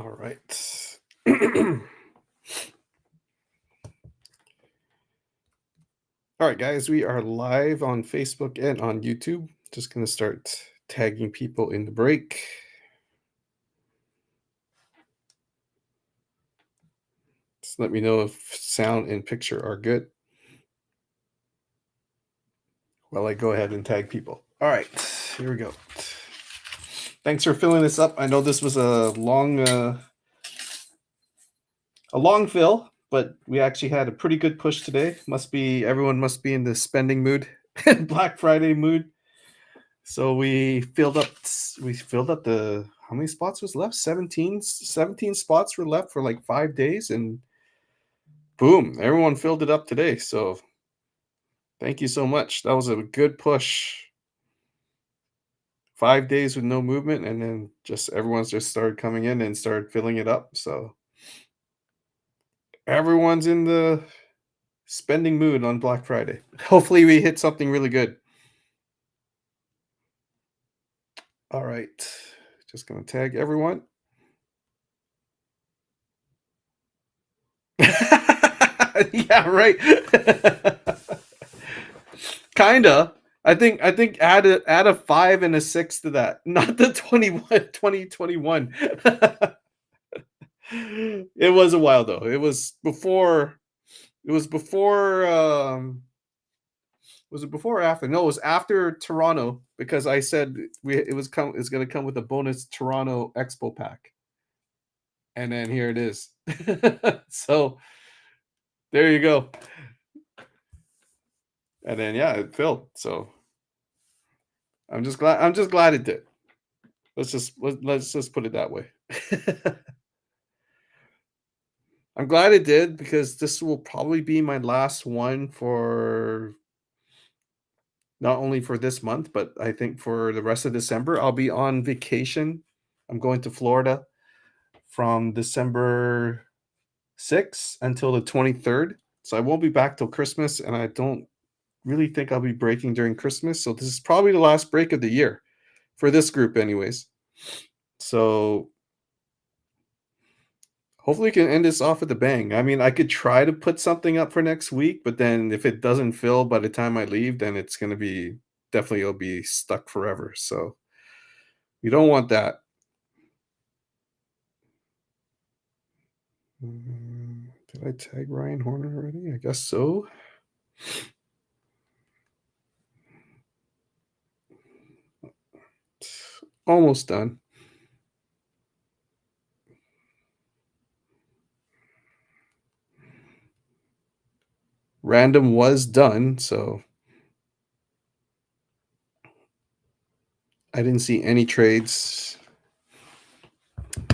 All right. All right, guys, we are live on Facebook and on YouTube. Just going to start tagging people in the break. Just let me know if sound and picture are good while I go ahead and tag people. All right, here we go. Thanks for filling this up. I know this was a long fill, but we actually had a pretty good push today. Everyone must be in the spending mood, Black Friday mood. So we filled up the how many spots was left? 17 spots were left for like 5 days, and boom, everyone filled it up today. So thank you so much. That was a good push. 5 days with no movement, and then everyone's just started coming in and started filling it up. So everyone's in the spending mood on Black Friday. Hopefully we hit something really good. All right. Just going to tag everyone. Yeah, right. Kinda. I think add a 5 and a 6 to that, not the 2021. It was a while though. It was before was it before or after? No, it was after Toronto because I said it's gonna come with a bonus Toronto Expo pack. And then here it is. So there you go. And then yeah, it filled. So I'm just glad it did. Let's just put it that way. I'm glad it did because this will probably be my last one for not only for this month, but I think for the rest of December. I'll be on vacation. I'm going to Florida from December 6th until the 23rd. So I won't be back till Christmas, and I don't really think I'll be breaking during Christmas. So this is probably the last break of the year for this group, anyways. So hopefully we can end this off with a bang. I mean, I could try to put something up for next week, but then if it doesn't fill by the time I leave, then it's gonna be definitely it'll be stuck forever. So you don't want that. Did I tag Ryan Horner already? I guess so. Almost done. Random was done, so I didn't see any trades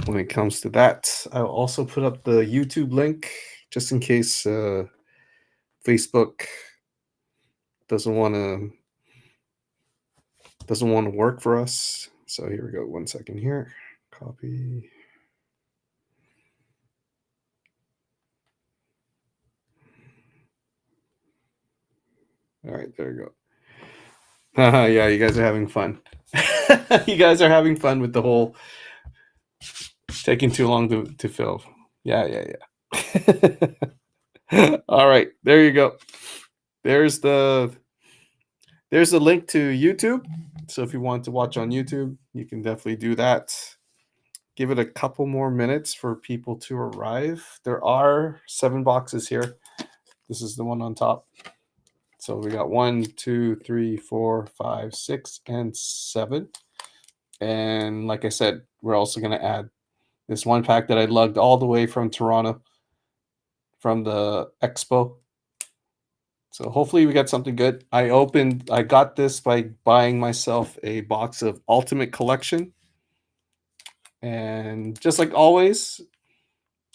when it comes to that. I'll also put up the YouTube link just in case Facebook doesn't want to work for us. So here we go. 1 second here. Copy. All right, there you go. Yeah, you guys are having fun. You guys are having fun with the whole taking too long to fill. Yeah. All right, there you go. There's the link to YouTube. So if you want to watch on YouTube, you can definitely do that. Give it a couple more minutes for people to arrive. There are 7 boxes here. This is the one on top. So we got 1, 2, 3, 4, 5, 6, and 7. And like I said, we're also going to add this one pack that I lugged all the way from Toronto from the expo. So hopefully we got something good. I got this by buying myself a box of Ultimate Collection. And just like always,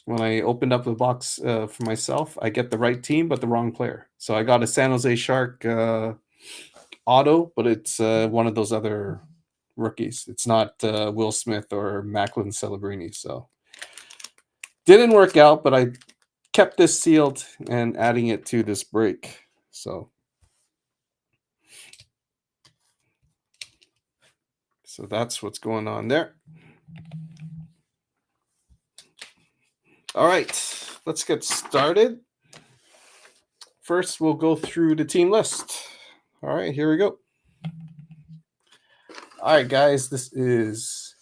when I opened up the box for myself, I get the right team but the wrong player. So I got a San Jose Shark auto, but it's one of those other rookies. It's not Will Smith or Macklin Celebrini. So didn't work out, but I kept this sealed and adding it to this break. So that's what's going on there. All right, let's get started. First, we'll go through the team list. All right, here we go. All right, guys, this is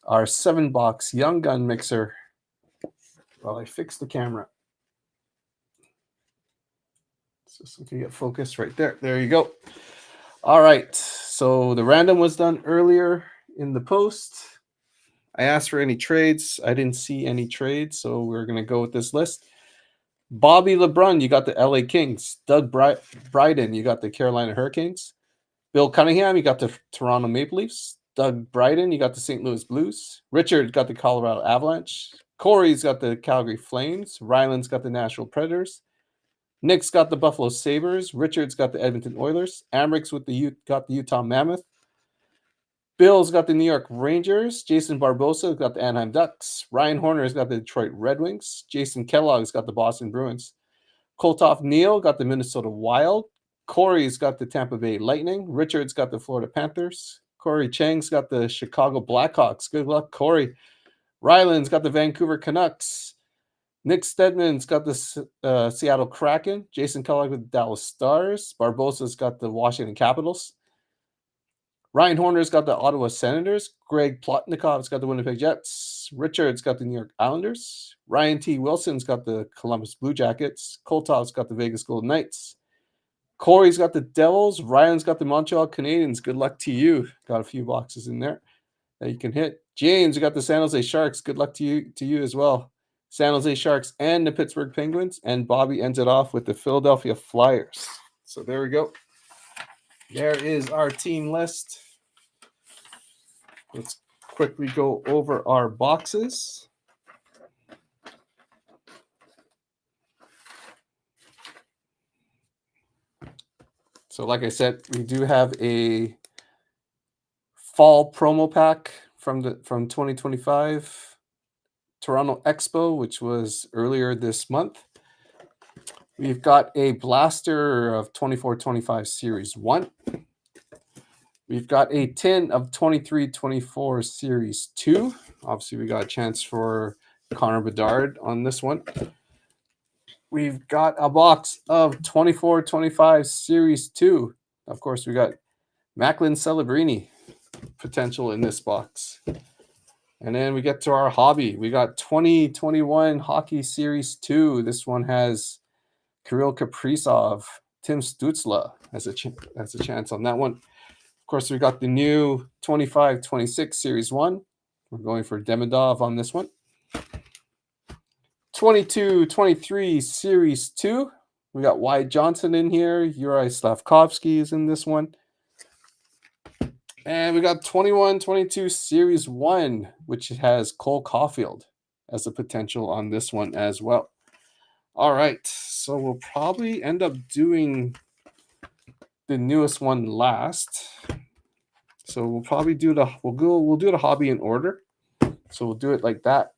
our 7-box Young Gun mixer. Well, I fixed the camera. So we can get focused right there. There you go. All right, so the random was done earlier in the post. I asked for any trades. I didn't see any trades, so we're going to go with this list. Bobby LeBrun, you got the LA Kings. Doug Bryden, you got the Carolina Hurricanes. Bill Cunningham, you got the Toronto Maple Leafs. Doug Bryden, you got the St. Louis Blues. Richard got the Colorado Avalanche. Corey's got the Calgary Flames. Ryland's got the Nashville Predators. Nick's got the Buffalo Sabres. Richard's got the Edmonton Oilers. Amrick's got the Utah Mammoth. Bill's got the New York Rangers. Jason Barbosa got the Anaheim Ducks. Ryan Horner's got the Detroit Red Wings. Jason Kellogg's got the Boston Bruins. Koltov Neal got the Minnesota Wild. Corey's got the Tampa Bay Lightning. Richard's got the Florida Panthers. Corey Chang's got the Chicago Blackhawks. Good luck, Corey. Ryland's got the Vancouver Canucks. Nick Stedman's got the Seattle Kraken. Jason Kellogg with the Dallas Stars. Barbosa's got the Washington Capitals. Ryan Horner's got the Ottawa Senators. Greg Plotnikov's got the Winnipeg Jets. Richard's got the New York Islanders. Ryan T. Wilson's got the Columbus Blue Jackets. Koltov's got the Vegas Golden Knights. Corey's got the Devils. Ryan's got the Montreal Canadiens. Good luck to you. Got a few boxes in there that you can hit. James, you got the San Jose Sharks. Good luck to you as well. San Jose Sharks and the Pittsburgh Penguins. And Bobby ends it off with the Philadelphia Flyers. So there we go. There is our team list. Let's quickly go over our boxes. So like I said, we do have a fall promo pack from 2025 Toronto Expo, which was earlier this month. We've got a blaster of 24-25 Series 1. We've got a tin of 23-24 Series 2. Obviously, we got a chance for Connor Bedard on this one. We've got a box of 24-25 Series 2. Of course, we got Macklin Celebrini potential in this box. And then we get to our hobby. We got 2021 Hockey Series 2. This one has Kirill Kaprizov, Tim Stützle as a chance on that one. Of course, we got the new 25-26 Series 1. We're going for Demidov on this one. 22-23 Series 2. We got Wyatt Johnson in here. Yuri Slavkovsky is in this one. And we got 21-22 Series 1, which has Cole Caulfield as a potential on this one as well. All right, so we'll probably end up doing the newest one last. So we'll probably do we'll do the hobby in order. So we'll do it like that.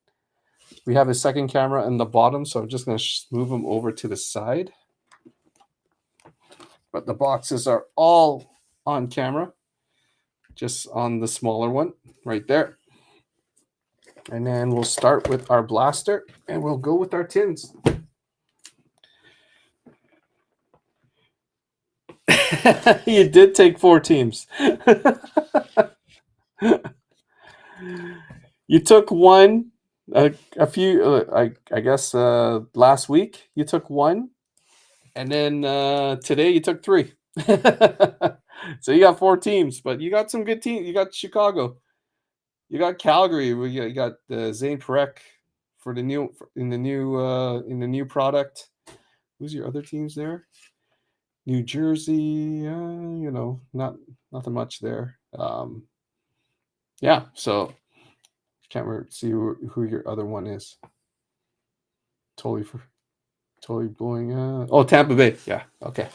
We have a second camera in the bottom, so I'm just going to move them over to the side. But the boxes are all on camera, just on the smaller one right there. And then we'll start with our blaster, and we'll go with our tins. You did take 4 teams. You took one a few, I guess, last week you took one, and then today you took 3. So you got 4 teams, but you got some good teams. You got Chicago, you got Calgary. You got Zane Perek for the new product. Who's your other teams there? New Jersey, nothing much there. Yeah, so can't see who your other one is. Totally blowing. Tampa Bay. Yeah. Okay.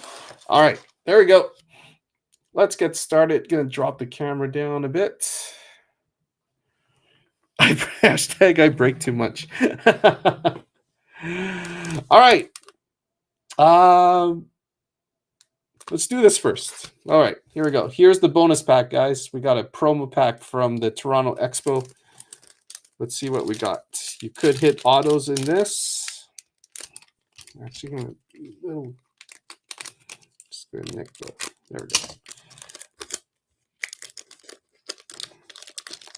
All right. There we go. Let's get started. Gonna drop the camera down a bit. Hashtag I break too much. All right. Let's do this first. All right, here we go. Here's the bonus pack, guys. We got a promo pack from the Toronto Expo. Let's see what we got. You could hit autos in this. Actually, gonna little. Just gonna nick the. There we go.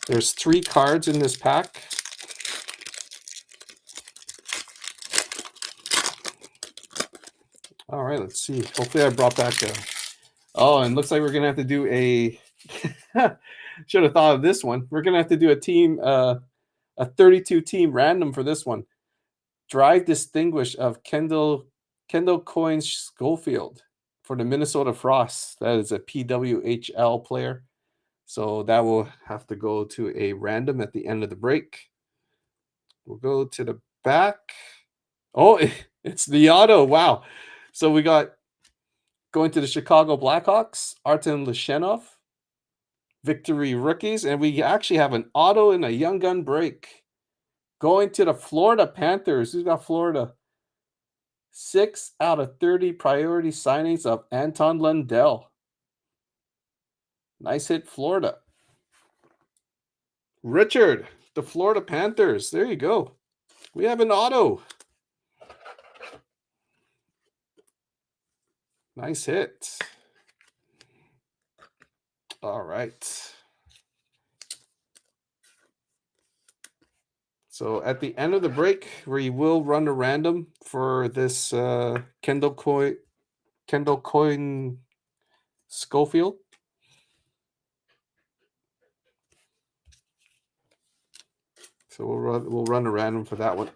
There's 3 cards in this pack. All right, let's see. Hopefully, I brought back a. Oh, and looks like we're gonna have to do a. Should have thought of this one. We're gonna have to do a team, a 32 team random for this one. Drive Distinguished of Kendall Coyne Schofield for the Minnesota Frost. That is a PWHL player. So that will have to go to a random at the end of the break. We'll go to the back. Oh, it's the auto. Wow. So we got going to the Chicago Blackhawks, Artem Lishenov, Victory Rookies, and we actually have an auto and a Young Gun break. Going to the Florida Panthers. Who's got Florida? 6 out of 30 priority signings of Anton Lundell. Nice hit, Florida. Richard, the Florida Panthers. There you go. We have an auto. Nice hit. All right. So at the end of the break, we will run a random for this Kendall Coyne Schofield. So we'll run a random for that one.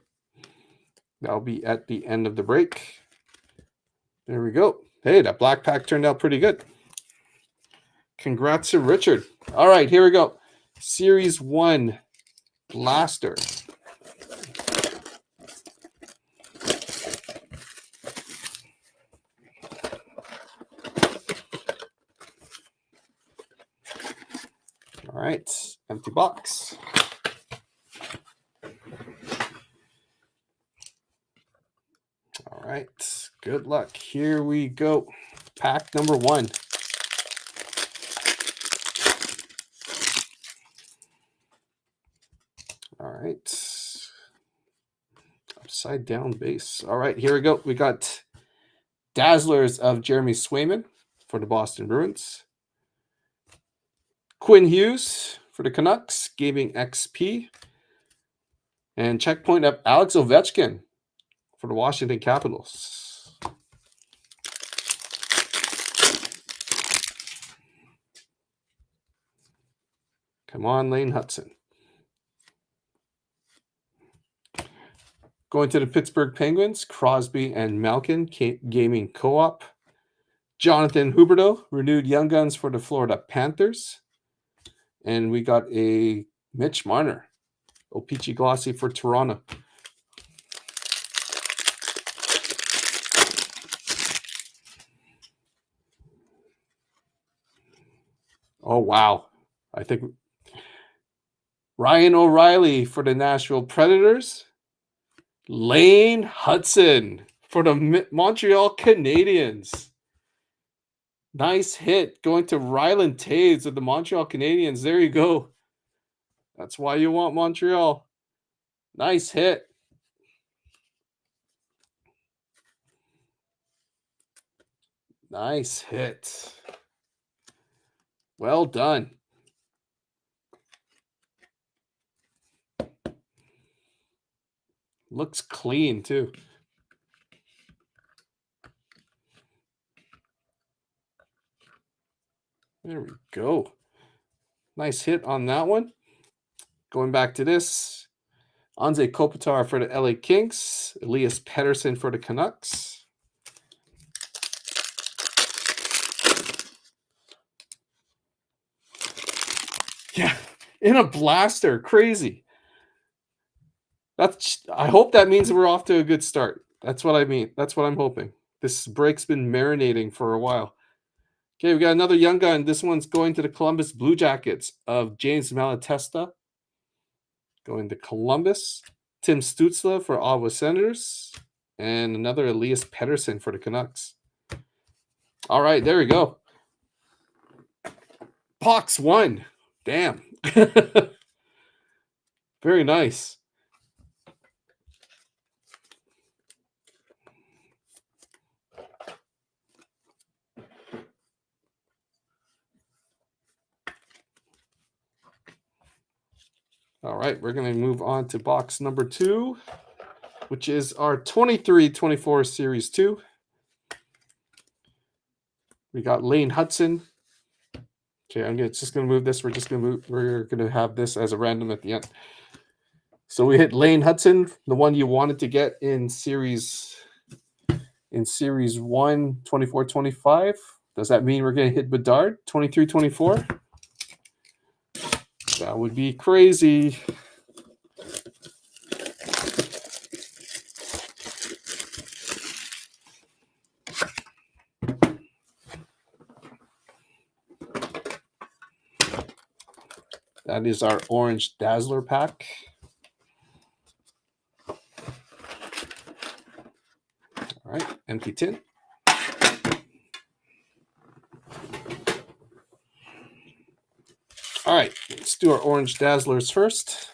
That'll be at the end of the break. There we go. Hey, that black pack turned out pretty good. Congrats to Richard. All right, here we go. Series 1 Blaster. All right, empty box. All right, good luck. Here we go. Pack number 1. All right. Upside down base. All right, here we go. We got Dazzlers of Jeremy Swayman for the Boston Bruins. Quinn Hughes for the Canucks, Gaming XP. And checkpoint of Alex Ovechkin for the Washington Capitals. Come on, Lane Hudson. Going to the Pittsburgh Penguins, Crosby and Malkin, Gaming Co-op. Jonathan Huberdeau, renewed Young Guns for the Florida Panthers. And we got a Mitch Marner, O-Pee-Chee Glossy for Toronto. Oh, wow. I think Ryan O'Reilly for the Nashville Predators. Lane Hudson for the Montreal Canadiens. Nice hit going to Ryland Taves of the Montreal Canadiens. There you go. That's why you want Montreal. Nice hit. Nice hit. Well done. Looks clean too. There we go. Nice hit on that one. Going back to this. Anze Kopitar for the LA Kings. Elias Pettersson for the Canucks. Yeah, in a blaster. Crazy. I hope that means we're off to a good start. That's what I mean. That's what I'm hoping. This break's been marinating for a while. Okay, we got another Young Gun. This one's going to the Columbus Blue Jackets of James Malatesta. Going to Columbus. Tim Stützle for Ottawa Senators. And another Elias Pettersson for the Canucks. All right, there we go. Pox 1. Damn. Very nice. All right, we're going to move on to box number 2, which is our 23-24 Series 2. We got Lane Hudson. Okay, just going to move this. We're going to have this as a random at the end. So we hit Lane Hudson, the one you wanted to get in Series 1, 24-25. Does that mean we're going to hit Bedard, 23-24? That would be crazy. That is our Orange Dazzler pack. All right, empty tin. All right, let's do our Orange Dazzlers first.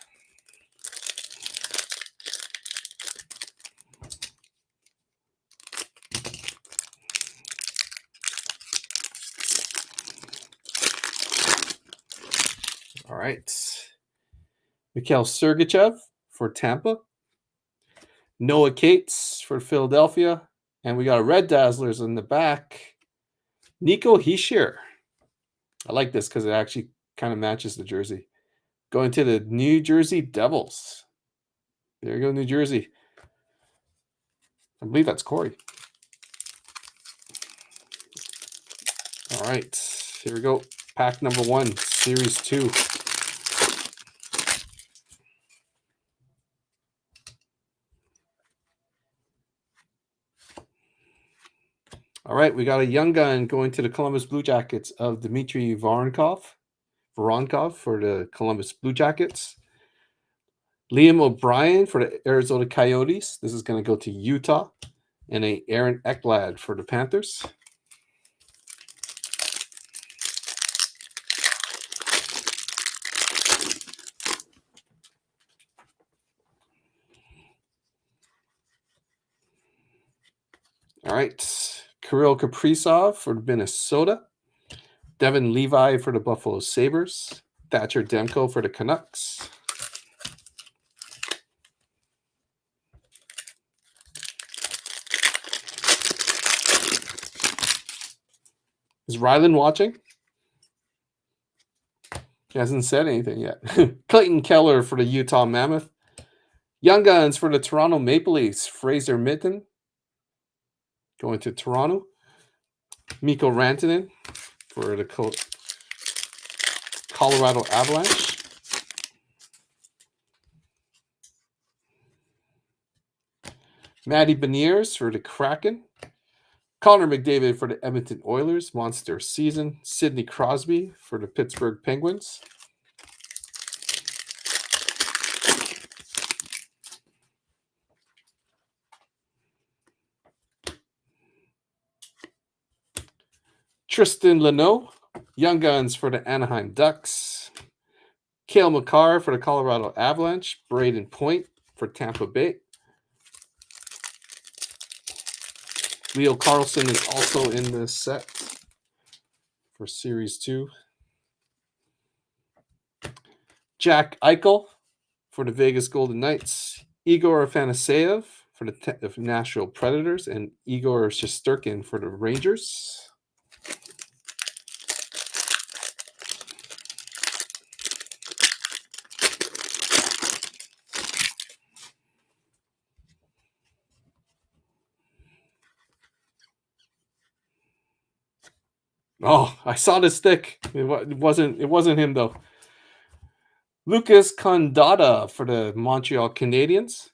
All right. Mikhail Sergachev for Tampa. Noah Cates for Philadelphia. And we got a Red Dazzlers in the back. Nico Hischier. I like this because it actually kind of matches the jersey. Going to the New Jersey Devils. There you go, New Jersey. I believe that's Corey. All right, here we go. Pack number 1, Series 2. All right, we got a young gun going to the Columbus Blue Jackets of Dmitry Voronkov for the Columbus Blue Jackets. Liam O'Brien for the Arizona Coyotes. This is going to go to Utah. And a Aaron Ekblad for the Panthers. All right. Kirill Kaprizov for Minnesota. Devin Levi for the Buffalo Sabres. Thatcher Demko for the Canucks. Is Rylan watching? He hasn't said anything yet. Clayton Keller for the Utah Mammoth. Young Guns for the Toronto Maple Leafs. Fraser Minten going to Toronto. Mikko Rantanen for the Colorado Avalanche. Matty Beniers for the Kraken. Connor McDavid for the Edmonton Oilers. Monster season. Sidney Crosby for the Pittsburgh Penguins. Tristan Leno, Young Guns for the Anaheim Ducks. Cale Makar for the Colorado Avalanche. Braden Point for Tampa Bay. Leo Carlson is also in this set for Series 2. Jack Eichel for the Vegas Golden Knights. Igor Afanaseyev for the Nashville Predators. And Igor Shesterkin for the Rangers. Oh, I saw the stick. It wasn't him though. Lucas Condotta for the Montreal Canadiens.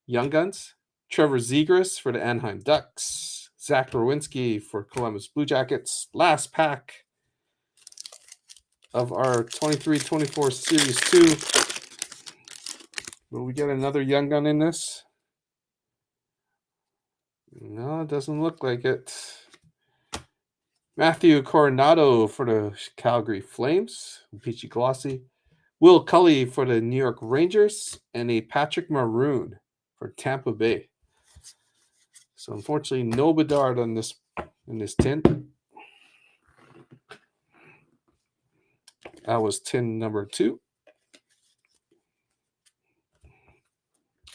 Young Guns. Trevor Zegras for the Anaheim Ducks. Zach Rowinski for Columbus Blue Jackets. Last pack of our 23-24 Series 2. Will we get another Young Gun in this? No, it doesn't look like it. Matthew Coronado for the Calgary Flames. Peachy Glossy. Will Cully for the New York Rangers, and a Patrick Maroon for Tampa Bay. So unfortunately, no Bedard on this in this tin. That was tin number 2.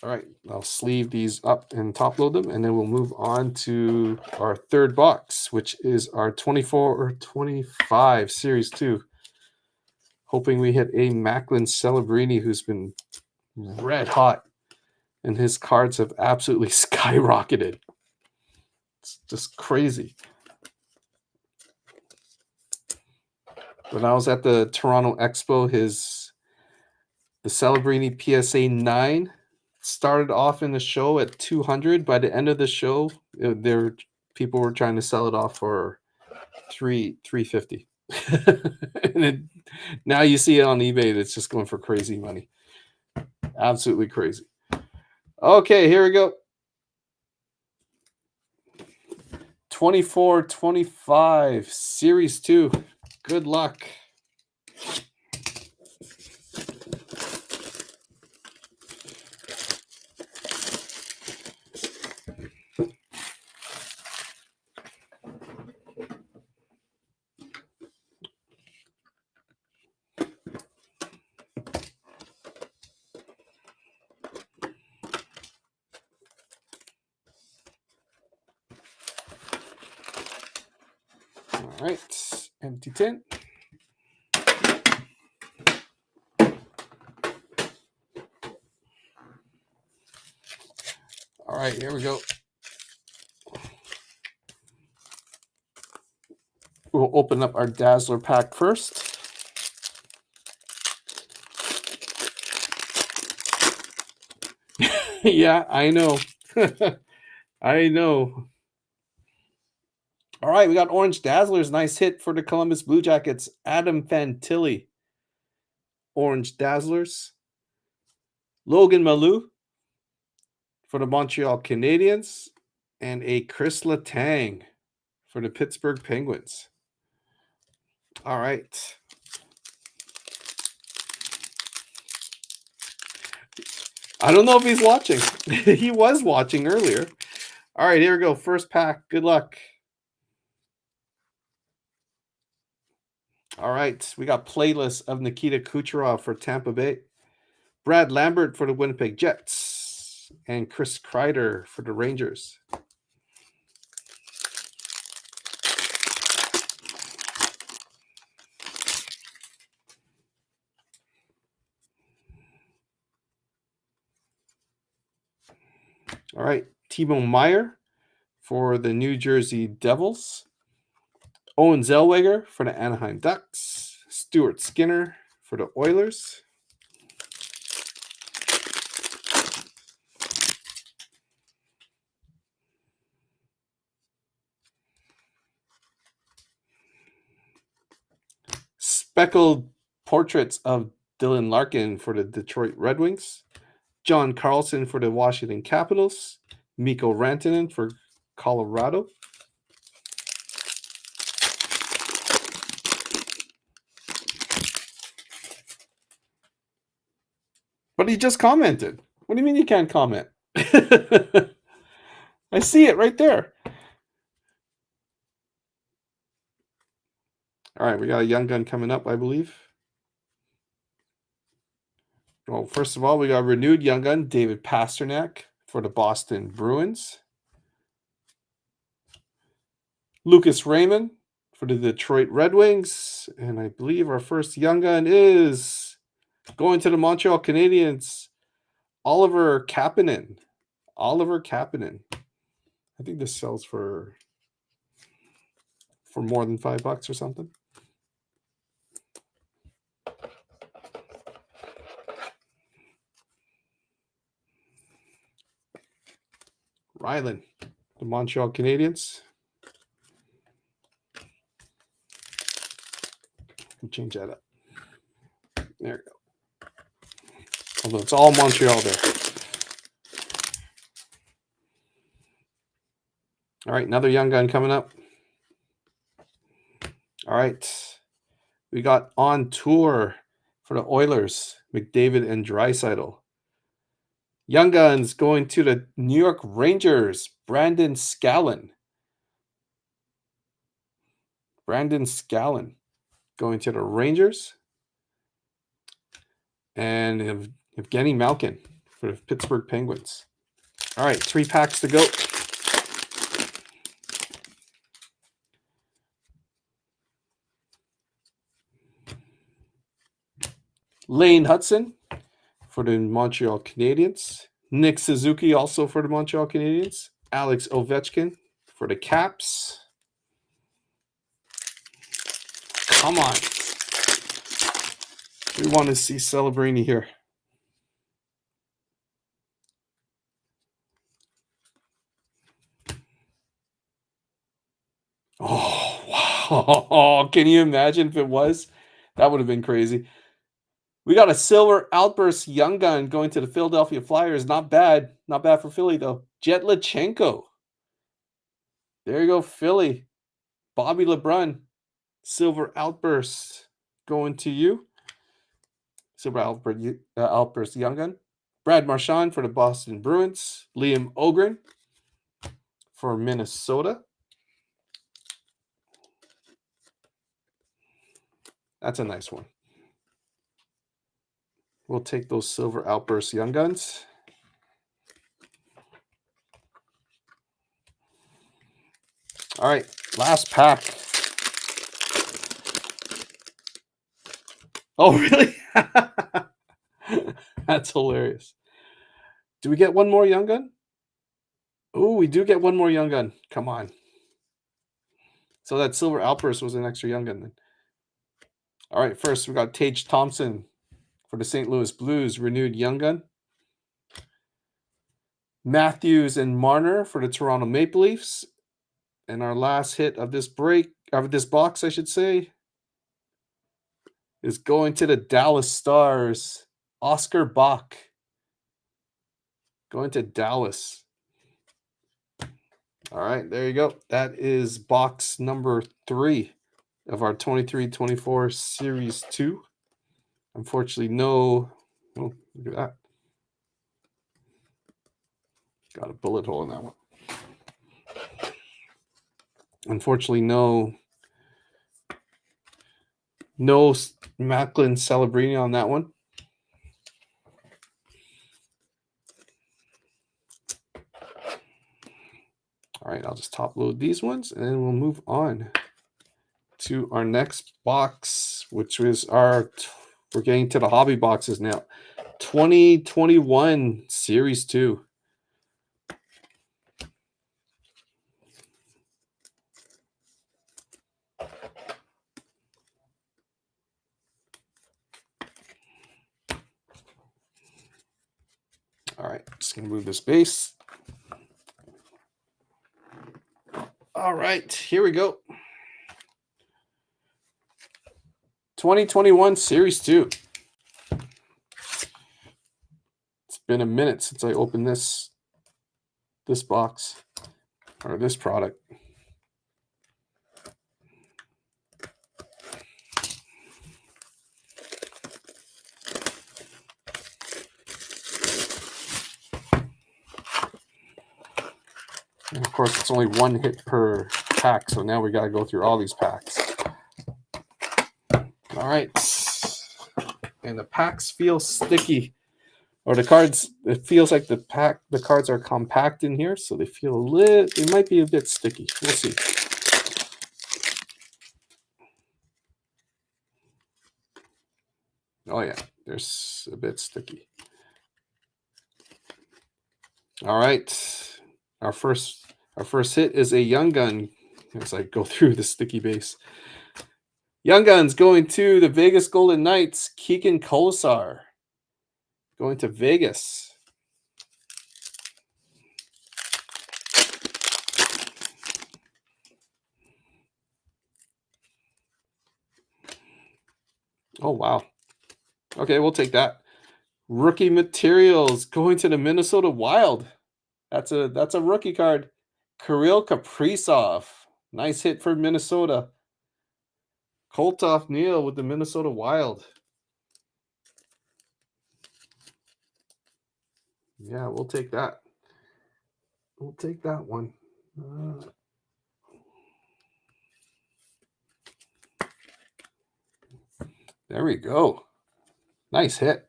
All right, I'll sleeve these up and top load them, and then we'll move on to our third box, which is our 24 or 25 Series 2. Hoping we hit a Macklin Celebrini, who's been red hot, and his cards have absolutely skyrocketed. It's just crazy. When I was at the Toronto Expo, the Celebrini PSA 9 started off in the show at 200. By the end of the show, people were trying to sell it off for 350. And now you see it on eBay. It's just going for crazy money. Absolutely crazy. Okay, here we go. 24-25 Series 2. Good luck. All right, empty tin. All right, here we go. We'll open up our Dazzler pack first. Yeah, I know. I know. All right, we got Orange Dazzlers. Nice hit for the Columbus Blue Jackets. Adam Fantilli. Orange Dazzlers. Logan Malou for the Montreal Canadiens. And a Chris Letang for the Pittsburgh Penguins. All right. I don't know if he's watching. He was watching earlier. All right, here we go. First pack. Good luck. All right, we got playlist of Nikita Kucherov for Tampa Bay, Brad Lambert for the Winnipeg Jets, and Chris Kreider for the Rangers. All right, Timo Meier for the New Jersey Devils, Owen Zellweger for the Anaheim Ducks, Stuart Skinner for the Oilers, speckled portraits of Dylan Larkin for the Detroit Red Wings, John Carlson for the Washington Capitals, Mikko Rantanen for Colorado, but he just commented. What do you mean you can't comment? I see it right there. All right, we got a young gun coming up, I believe. Well, first of all, we got renewed young gun, David Pastrnak for the Boston Bruins. Lucas Raymond for the Detroit Red Wings. And I believe our first young gun is going to the Montreal Canadiens, Oliver Kapanen. Oliver Kapanen. I think this sells for more than $5 or something. Rylan, the Montreal Canadiens. Change that up. There we go. Although it's all Montreal there. All right, another young gun coming up. All right. We got on tour For the Oilers, McDavid and Draisaitl. Young Guns going to the New York Rangers, Brandon Scallon. Brandon Scallon going to the Rangers. And Evgeny Malkin for the Pittsburgh Penguins. All right, 3 packs to go. Lane Hudson for the Montreal Canadiens. Nick Suzuki also for the Montreal Canadiens. Alex Ovechkin for the Caps. Come on. We want to see Celebrini here. Oh, wow. Can you imagine if it was? That would have been crazy. We got a silver outburst young gun going to the Philadelphia Flyers. Not bad. Not bad for Philly, though. Jet Lachenko. There you go, Philly. Bobby LeBrun. Silver outburst going to you. Silver outburst young gun. Brad Marchand for the Boston Bruins. Liam Ogren for Minnesota. That's a nice one. We'll take those silver outburst young guns. All right, last pack. Oh, really? That's hilarious. Do we get one more young gun? Oh, we do get one more young gun. Come on. So that silver outburst was an extra young gun then. All right, first we got Tage Thompson for the St. Louis Blues, renewed young gun. Matthews and Marner for the Toronto Maple Leafs. And our last hit of this box, I should say, is going to the Dallas Stars. Oscar Bach. Going to Dallas. All right, there you go. That is box number 3 of our 23-24 Series 2. Unfortunately, no. Oh, look at that. Got a bullet hole in that one. Unfortunately, no Macklin Celebrini on that one. All right, I'll just top load these ones, and then we'll move on to our next box, which is we're getting to the hobby boxes now. 2021 Series 2. All right, just going to move this base. All right, here we go. 2021 Series 2. It's been a minute since I opened this box or this product. And of course, it's only one hit per pack, so now we got to go through all these packs. All right. And the packs feel sticky. Or the cards, it feels like the cards are compact in here, so they feel they might be a bit sticky. We'll see. Oh yeah, there's a bit sticky. All right. Our first hit is a young gun as I go through the sticky base. Young Guns going to the Vegas Golden Knights, Keegan Kolesar. Going to Vegas. Oh, wow. Okay, we'll take that. Rookie Materials going to the Minnesota Wild. That's a rookie card. Kirill Kaprizov. Nice hit for Minnesota. Koltov Neal with the Minnesota Wild. Yeah, we'll take that. We'll take that one. There we go. Nice hit.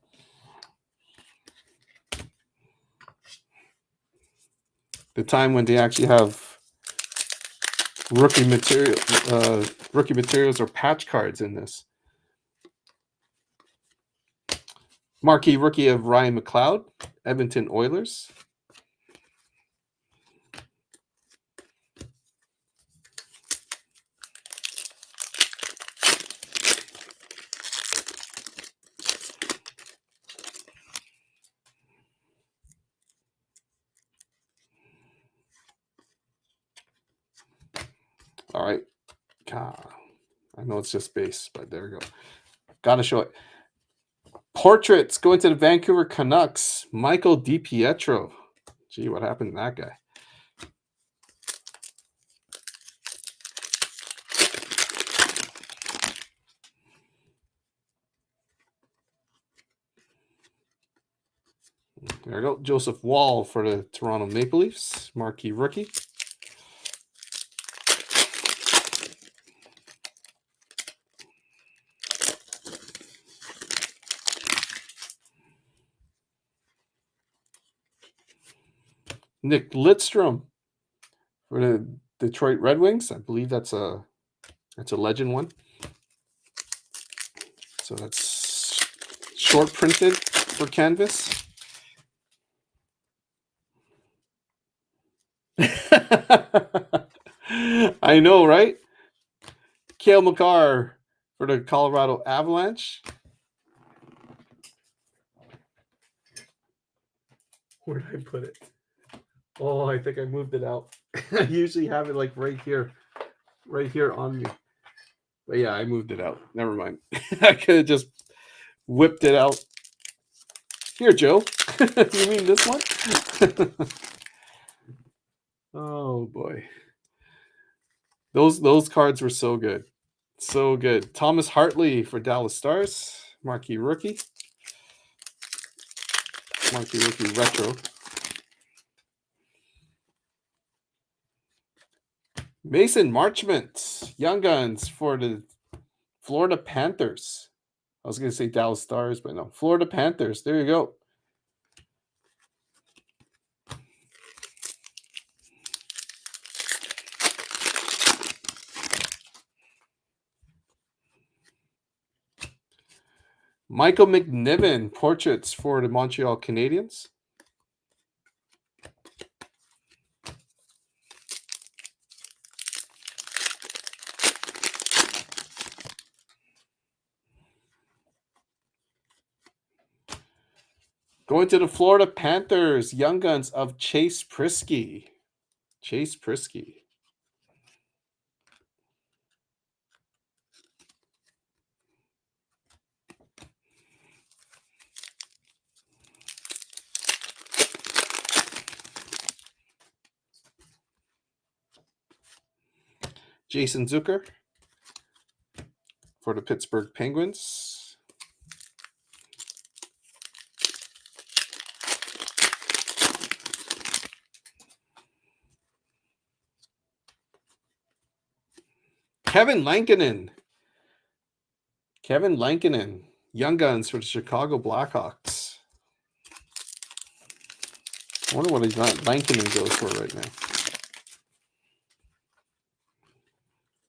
The time when they actually have rookie materials or patch cards in this. Marquee rookie of Ryan McLeod, Edmonton Oilers. All right. I know it's just base, but there we go. Gotta show it. Portraits going to the Vancouver Canucks. Michael DiPietro. Gee, what happened to that guy? There we go. Joseph Wall for the Toronto Maple Leafs. Marquee rookie. Nick Lidstrom for the Detroit Red Wings. I believe that's a legend one. So that's short printed for canvas. I know, right? Cale Makar for the Colorado Avalanche. Where did I put it? Oh, I think I moved it out. I usually have it like right here on me. But yeah, I moved it out. Never mind. I could have just whipped it out. Here, Joe. You mean this one? Oh boy. Those cards were so good. So good. Thomas Hartley for Dallas Stars. Marquee rookie. Marquee rookie retro. Mason Marchment. Young Guns for the Florida Panthers. I was going to say Dallas Stars, but no. Florida Panthers. There you go. Michael McNiven. Portraits for the Montreal Canadiens. Going to the Florida Panthers. Young Guns of Chase Prisky. Chase Prisky. Jason Zucker for the Pittsburgh Penguins. Kevin Lankinen. Young Guns for the Chicago Blackhawks. I wonder what Lankinen goes for right now.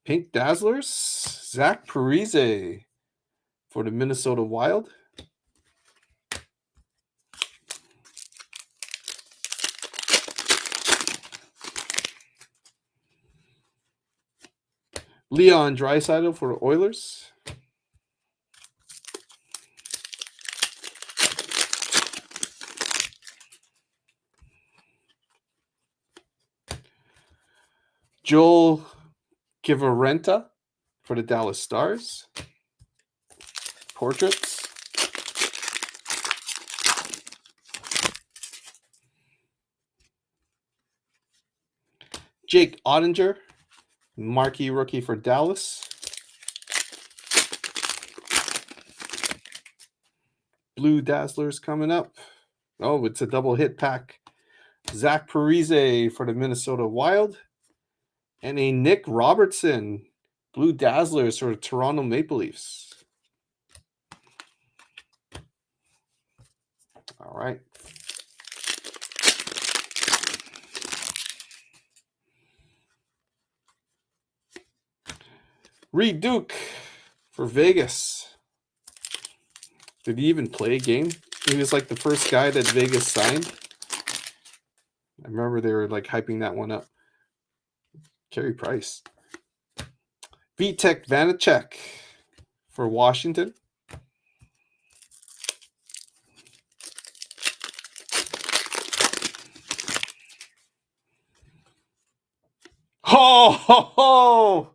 Pink Dazzlers. Zach Parise for the Minnesota Wild. Leon Draisaitl for the Oilers. Joel Kivarenta for the Dallas Stars. Portraits. Jake Ottinger, marquee rookie for Dallas. Blue Dazzlers coming up. Oh, it's a double hit pack. Zach Parise for the Minnesota Wild. And a Nick Robertson, Blue Dazzlers for the Toronto Maple Leafs. All right. Reed Duke for Vegas. Did he even play a game? He was like the first guy that Vegas signed. I remember they were like hyping that one up. Carey Price. Vitek Vanacek for Washington. Oh,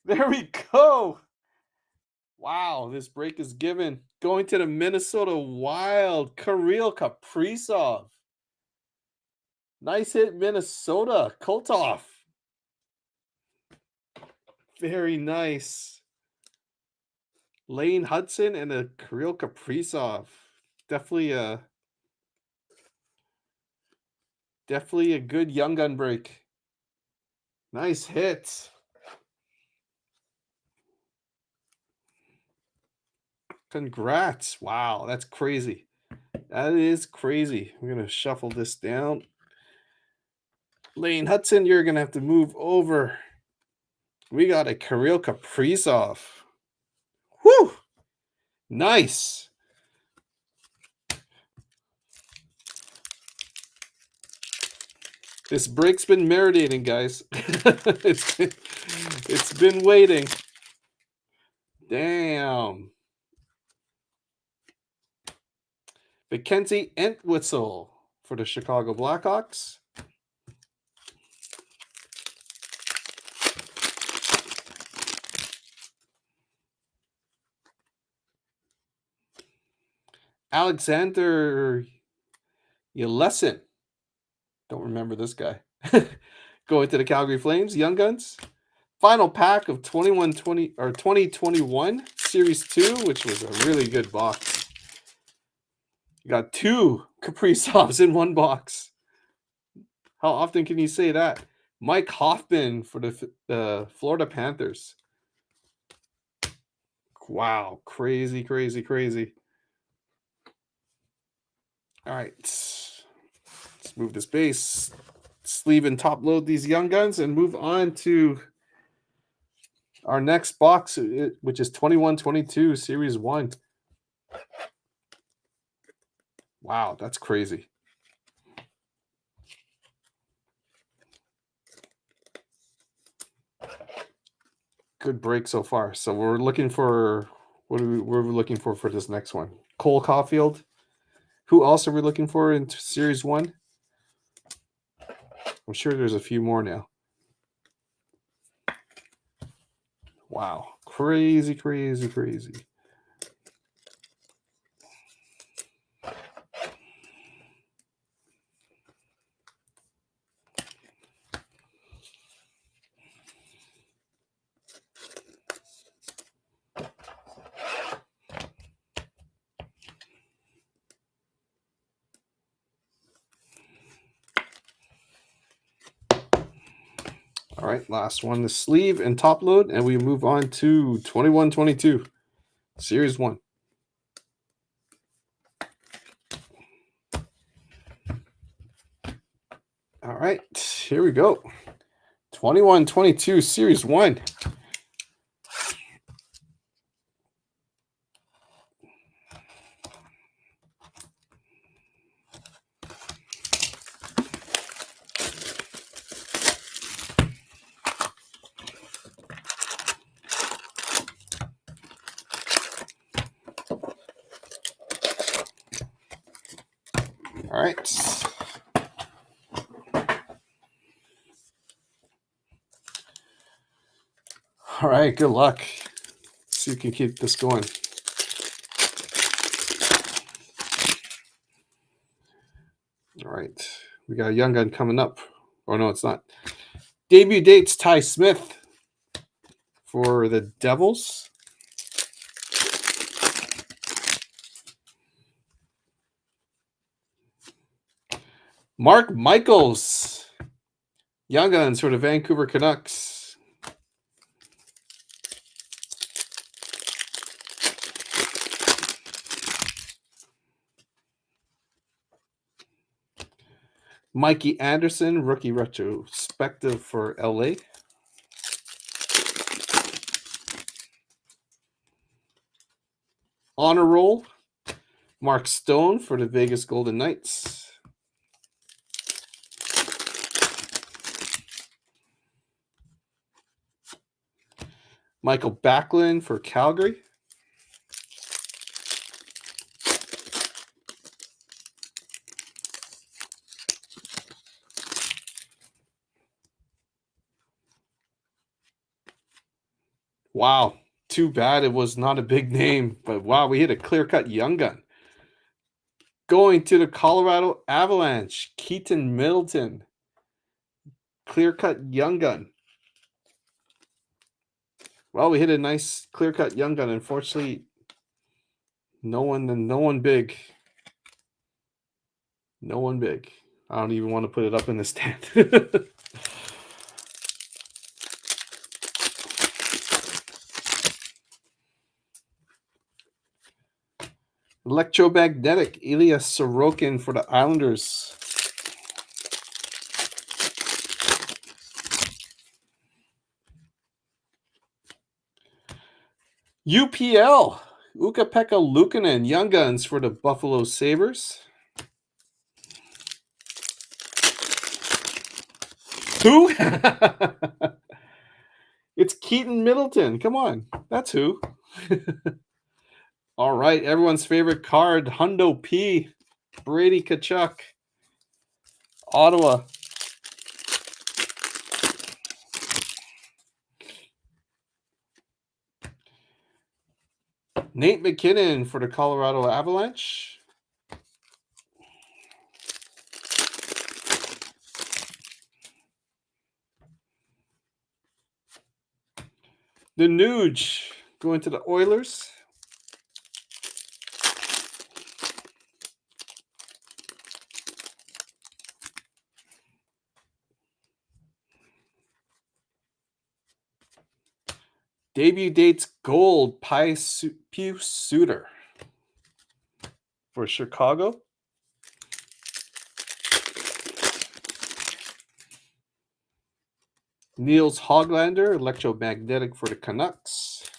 there we go. Wow, this break is given. Going to the Minnesota Wild, Kirill Kaprizov. Nice hit, Minnesota. Koltov. Very nice. Lane Hudson and a Kirill Kaprizov. Definitely a good young gun break. Nice hit. Congrats. Wow, that's crazy. That is crazy. We're going to shuffle this down. Lane Hudson, you're going to have to move over. We got a Kirill Kaprizov. Whew. Nice. This break's been marinating, guys. it's been waiting. Damn. Mackenzie Entwistle for the Chicago Blackhawks. Alexander Yelesin. Don't remember this guy. Going to the Calgary Flames, Young Guns. Final pack of 2021 Series 2, which was a really good box. You got 2 Kaprizovs in one box. How often can you say that? Mike Hoffman for the Florida Panthers. Wow, crazy, crazy, crazy. All right, let's move this base, sleeve and top load these Young Guns, and move on to our next box, which is 21-22 Series 1. Wow, that's crazy. Good break so far. So we're looking for, what are we looking for this next one? Cole Caulfield. Who else are we looking for in Series 1? I'm sure there's a few more now. Wow. Crazy, crazy, crazy. All right, last one, the sleeve and top load, and we move on to 21-22 Series 1. All right, here we go. 21-22 Series 1. All right. All right, good luck. Let's see if we can keep this going. All right, we got a Young Gun coming up. Or no, it's not. Debut dates, Ty Smith for the Devils. Mark Michaels, Young Guns for the Vancouver Canucks. Mikey Anderson, rookie retrospective for LA. Honor roll, Mark Stone for the Vegas Golden Knights. Michael Backlund for Calgary. Wow, too bad it was not a big name, but wow, we hit a clear-cut Young Gun. Going to the Colorado Avalanche, Keaton Middleton. Clear-cut Young Gun. Well, we hit a nice clear-cut Young Gun. Unfortunately, no one big. No one big. I don't even want to put it up in the stand. Electromagnetic, Ilya Sorokin for the Islanders. UPL, Ukko-Pekka Luukkonen, Young Guns for the Buffalo Sabres. Who? It's Keaton Middleton. Come on. That's who. All right. Everyone's favorite card, Hundo P. Brady Tkachuk. Ottawa. Nate McKinnon for the Colorado Avalanche. The Nuge going to the Oilers. Debut dates gold, Pius Suter for Chicago. Niels Hoglander, electromagnetic for the Canucks.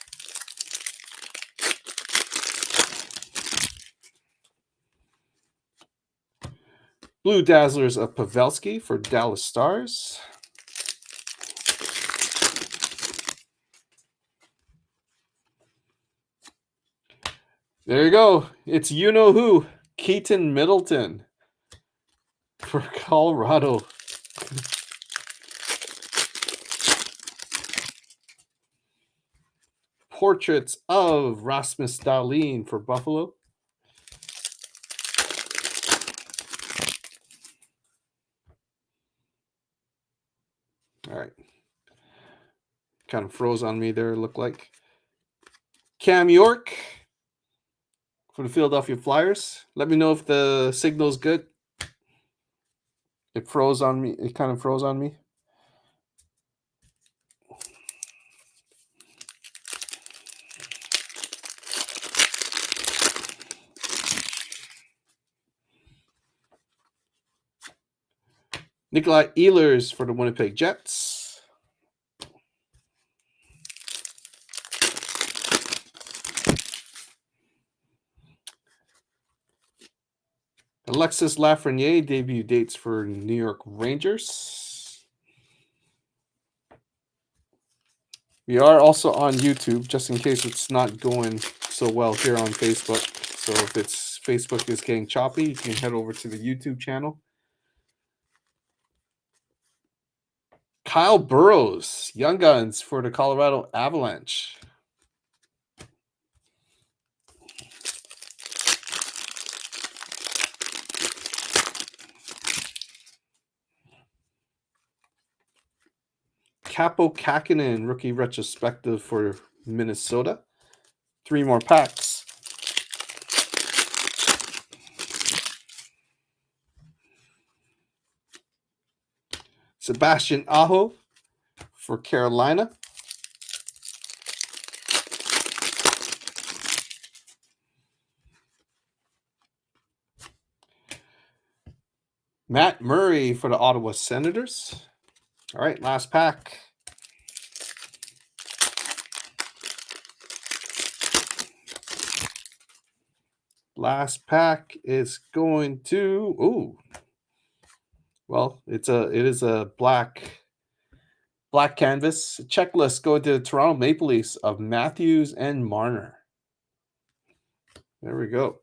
Blue Dazzlers of Pavelski for Dallas Stars. There you go. It's you-know-who, Keaton Middleton for Colorado. Portraits of Rasmus Dahlin for Buffalo. All right. Kind of froze on me there, it looked like. Cam York for the Philadelphia Flyers. Let me know if the signal's good. It froze on me. It kind of froze on me. Nikolai Ehlers for the Winnipeg Jets. Alexis Lafreniere debut dates for New York Rangers. We are also on YouTube, just in case it's not going so well here on Facebook. So if Facebook is getting choppy, you can head over to the YouTube channel. Kyle Burrows, Young Guns for the Colorado Avalanche. Kaapo Kähkönen, rookie retrospective for Minnesota. 3 more packs. Sebastian Aho for Carolina. Matt Murray for the Ottawa Senators. All right, last pack. Last pack is going to it is a black canvas checklist going to the Toronto Maple Leafs of Matthews and Marner. There we go.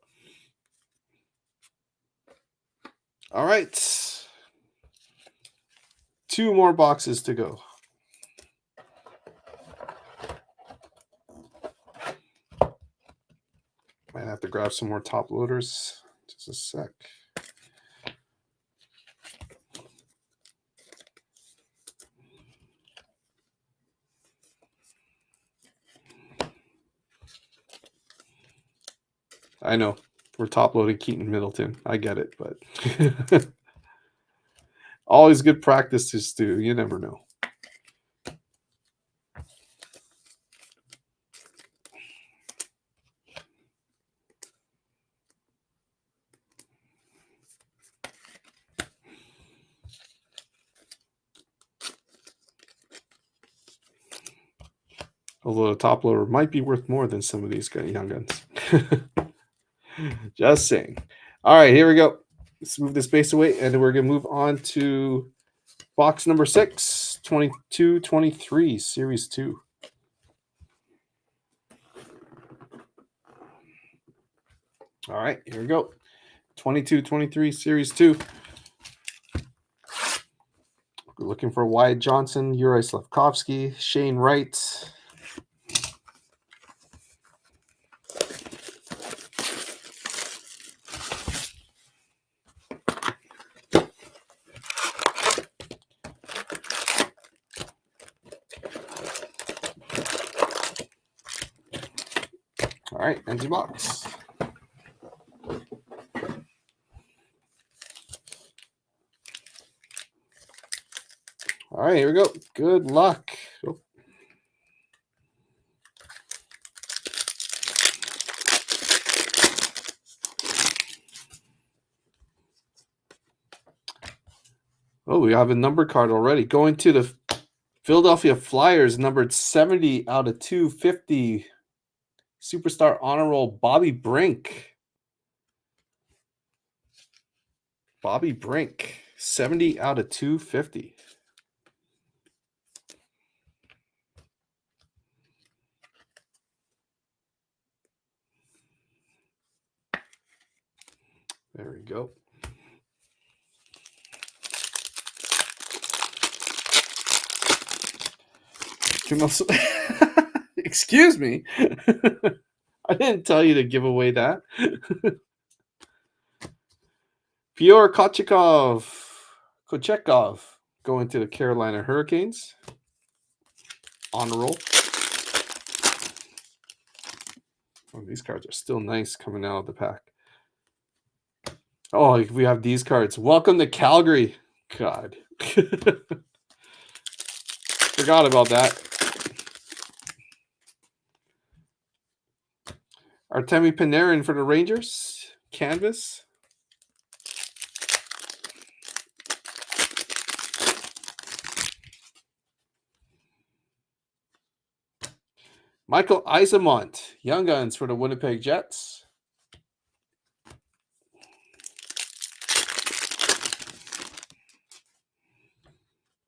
All right. 2 more boxes to go. Might have to grab some more top loaders. Just a sec. I know we're top loading Keaton Middleton. I get it, but always good practice to do. You never know. Although the top loader might be worth more than some of these young guns. Just saying. All right, here we go. Let's move this base away, and we're going to move on to box number 6, 22-23, Series 2. All right, here we go. 22-23, Series 2. We're looking for Wyatt Johnson, Yuri Slafkovsky, Shane Wright. All right, empty box. All right, here we go. Good luck. Oh, we have a number card already. Going to the Philadelphia Flyers, numbered 70 out of 250. Superstar honor roll, Bobby Brink. Bobby Brink, 70 out of 250. There we go. Excuse me. I didn't tell you to give away that. Fyodor Kochekov going to the Carolina Hurricanes. On a roll. Oh, these cards are still nice coming out of the pack. Oh, we have these cards. Welcome to Calgary. God. Forgot about that. Artemi Panarin for the Rangers. Canvas. Michael Eyssimont. Young Guns for the Winnipeg Jets.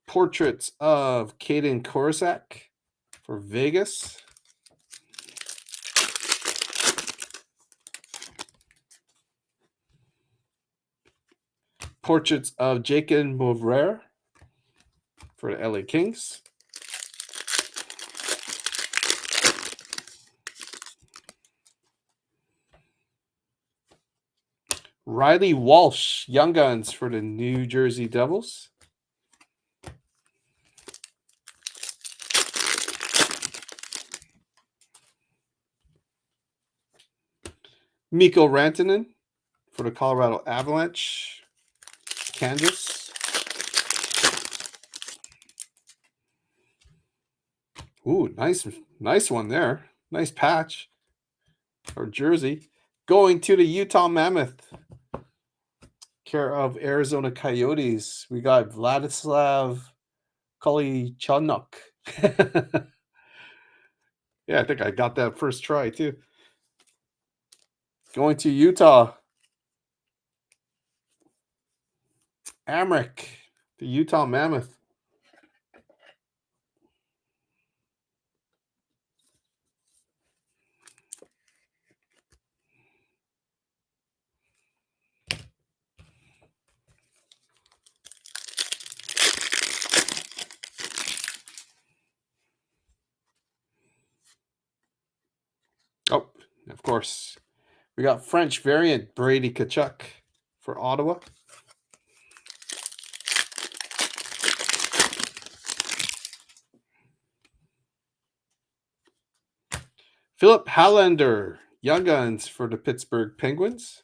Portraits of Caden Korsak for Vegas. Portraits of Jacob Mouvrer for the LA Kings. Riley Walsh, Young Guns for the New Jersey Devils. Mikko Rantanen for the Colorado Avalanche. Canvas. Ooh, nice one there. Nice patch or jersey. Going to the Utah Mammoth, care of Arizona Coyotes. We got Vladislav Kolyachonok. Yeah, I think I got that first try too. Going to Utah, Amric, the Utah Mammoth. Oh, of course. We got French variant Brady Tkachuk for Ottawa. Philip Hallander, Young Guns for the Pittsburgh Penguins.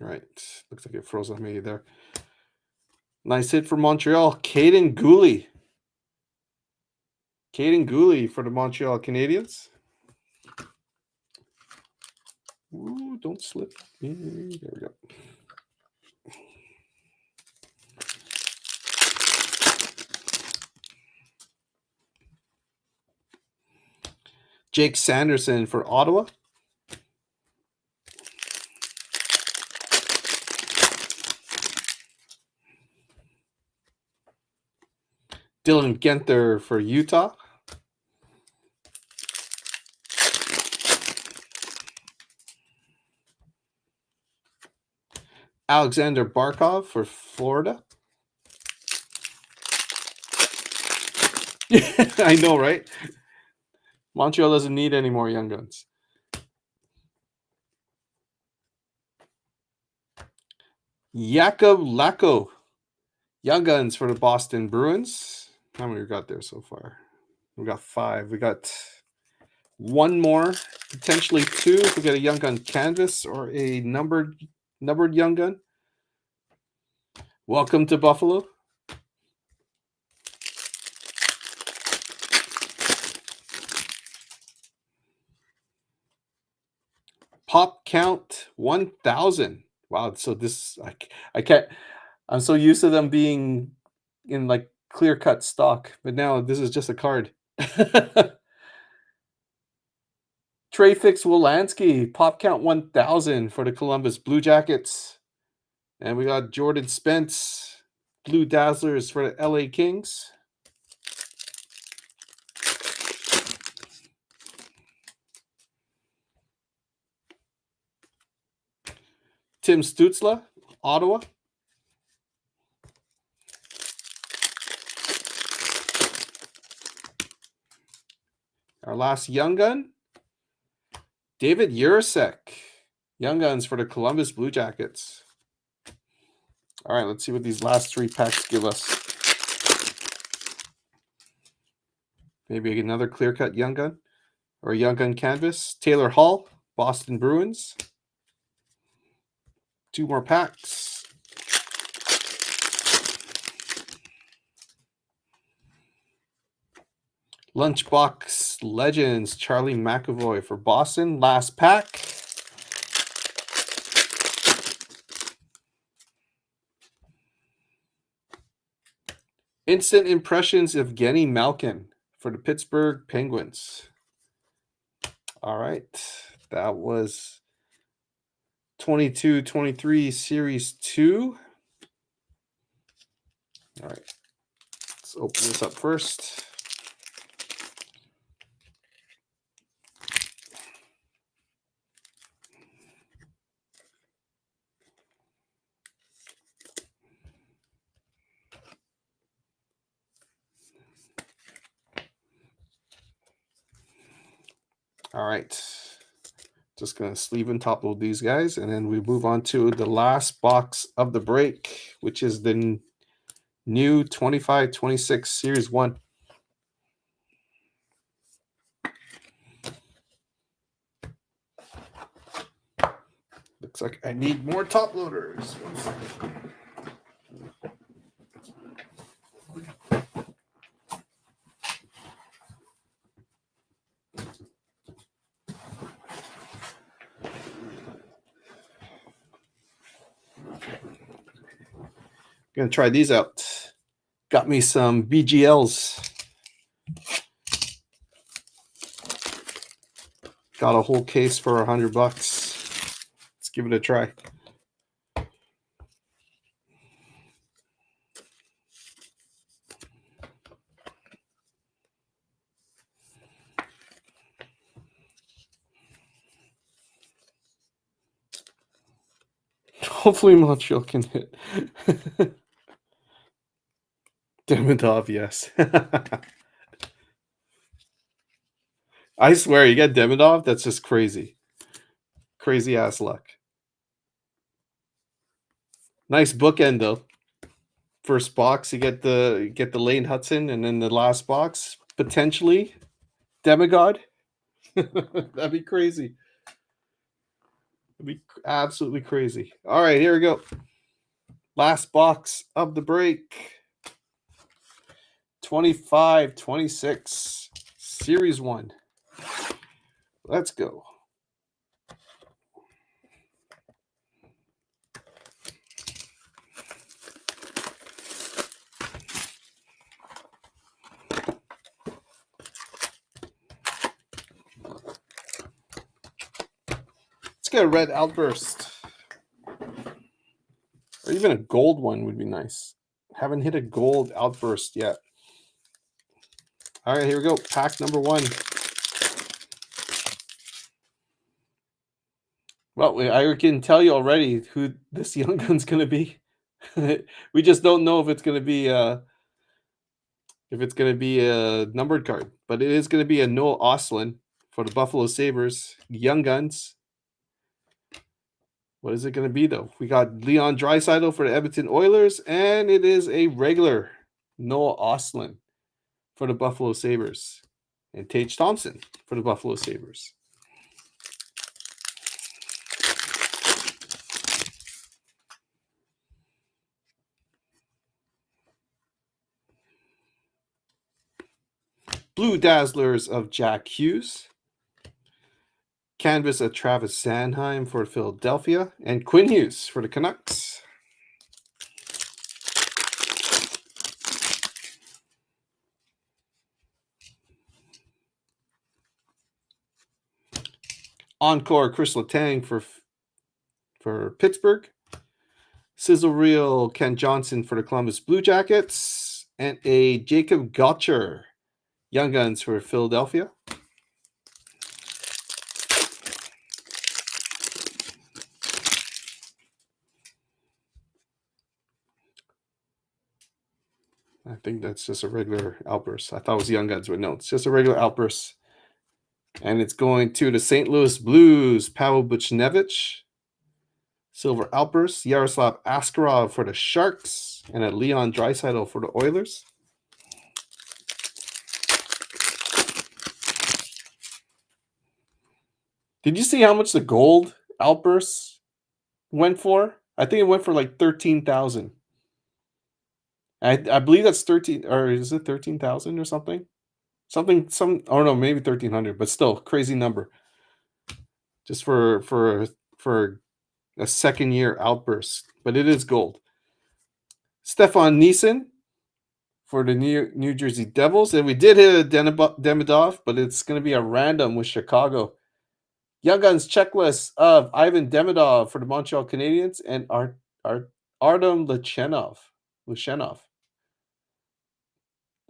Right. Looks like it froze on me there. Nice hit for Montreal. Caden Gooley. Caden Gooley for the Montreal Canadiens. Ooh, don't slip. There we go. Jake Sanderson for Ottawa. Dylan Genther for Utah. Alexander Barkov for Florida. I know, right? Montreal doesn't need any more Young Guns. Jakub Lacko, Young Guns for the Boston Bruins. How many we got there so far? We got 5. We got one more, potentially 2. If we get a Young Gun canvas or a numbered Young Gun. Welcome to Buffalo. Pop count 1,000. Wow. So this, I can't, I'm so used to them being in like clear cut stock, but now this is just a card. Trey Fix Wolanski, pop count 1,000 for the Columbus Blue Jackets. And we got Jordan Spence, Blue Dazzlers for the LA Kings. Tim Stützle, Ottawa. Our last Young Gun, David Urasek, Young Guns for the Columbus Blue Jackets. All right, let's see what these last 3 packs give us. Maybe another clear-cut Young Gun or a Young Gun canvas. Taylor Hall, Boston Bruins. 2 more packs. Lunchbox Legends, Charlie McAvoy for Boston. Last pack. Instant Impressions of Evgeny Malkin for the Pittsburgh Penguins. All right. That was 22-23 Series 2. All right. Let's open this up first. All right. Just going to sleeve and top load these guys, and then we move on to the last box of the break, which is the new 25-26 Series 1. Looks like I need more top loaders. 1 second. Gonna try these out. Got me some BGLs. Got a whole case for $100. Let's give it a try. Hopefully Montreal can hit. Demidov, yes. I swear, you get Demidov, that's just crazy. Crazy ass luck. Nice bookend though. First box, you get the Lane Hudson, and then the last box, potentially Demigod. That'd be crazy. It'd be absolutely crazy. All right, here we go. Last box of the break. 25-26. Series 1. Let's go. Let's get a red outburst. Or even a gold one would be nice. Haven't hit a gold outburst yet. All right, here we go. Pack number 1. Well, I can tell you already who this Young Gun's going to be. We just don't know if it's going to be a numbered card, but it is going to be a Noah Ostlund for the Buffalo Sabres. Young Guns. What is it going to be, though? We got Leon Draisaitl for the Edmonton Oilers, and it is a regular Noah Ostlund for the Buffalo Sabres, and Tage Thompson for the Buffalo Sabres. Blue Dazzlers of Jack Hughes. Canvas of Travis Sanheim for Philadelphia, and Quinn Hughes for the Canucks. Encore Chris Letang for Pittsburgh. Sizzle Reel Ken Johnson for the Columbus Blue Jackets, and a Jacob Gotcher Young Guns for Philadelphia. I think that's just a regular outburst. I thought it was Young Guns, but no, it's just a regular outburst. And it's going to the St. Louis Blues, Pavel Buchnevich. Silver outburst, Yaroslav Askarov for the Sharks, and a Leon Draisaitl for the Oilers. Did you see how much the gold outburst went for? I think it went for like 13,000. I believe that's 13, or is it 13,000 or something? Oh no, maybe 1,300, but still crazy number. Just for a second year outburst, but it is gold. Stefan Neeson for the New Jersey Devils, and we did hit a Demidov, but it's going to be a random with Chicago. Young Guns checklist of Ivan Demidov for the Montreal Canadiens, and Artem Lichenov.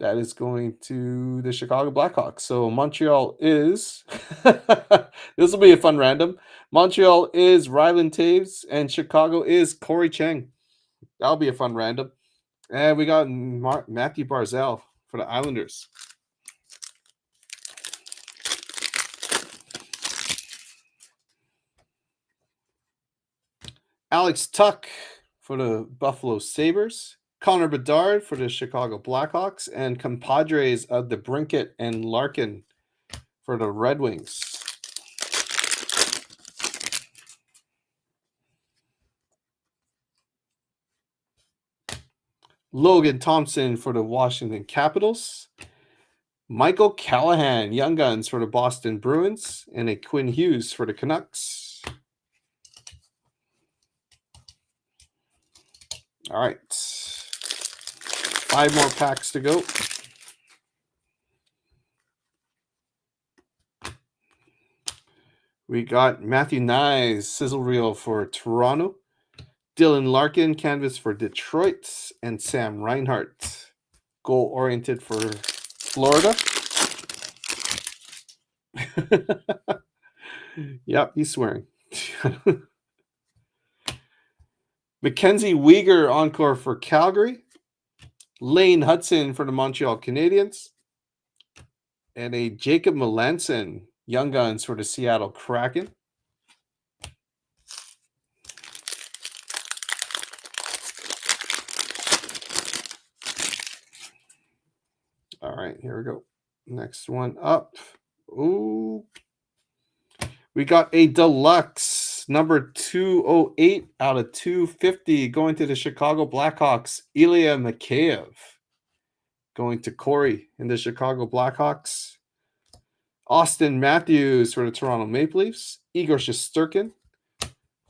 That is going to the Chicago Blackhawks. So Montreal is this will be a fun random. Montreal is Ryland Taves, and Chicago is Corey Cheng. That'll be a fun random. And we got Matthew Barzal for the Islanders. Alex Tuck for the Buffalo Sabres. Connor Bedard for the Chicago Blackhawks, and compadres of the Brinkett and Larkin for the Red Wings. Logan Thompson for the Washington Capitals. Michael Callahan, Young Guns for the Boston Bruins. And a Quinn Hughes for the Canucks. All right. 5 more packs to go. We got Matthew Nyes, sizzle reel for Toronto. Dylan Larkin, canvas for Detroit. And Sam Reinhart, goal-oriented for Florida. Yep, he's swearing. Mackenzie Weegar, encore for Calgary. Lane Hudson for the Montreal Canadiens. And a Jacob Melanson, Young Guns for the Seattle Kraken. All right, here we go. Next one up. Ooh. We got a deluxe number 208 out of 250 going to the Chicago Blackhawks. Ilya Mikheyev going to Corey in the Chicago Blackhawks. Austin Matthews for the Toronto Maple Leafs. Igor Shesterkin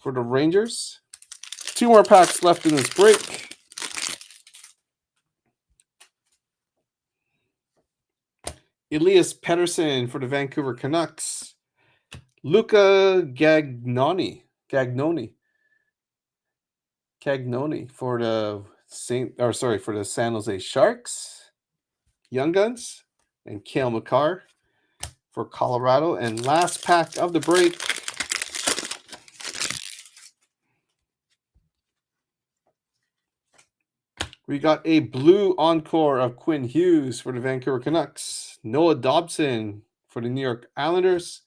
for the Rangers. 2 more packs left in this break. Elias Pettersson for the Vancouver Canucks. Luca Gagnoni for the for the San Jose Sharks. Young Guns. And Cale Makar for Colorado. And last pack of the break. We got a blue encore of Quinn Hughes for the Vancouver Canucks. Noah Dobson for the New York Islanders.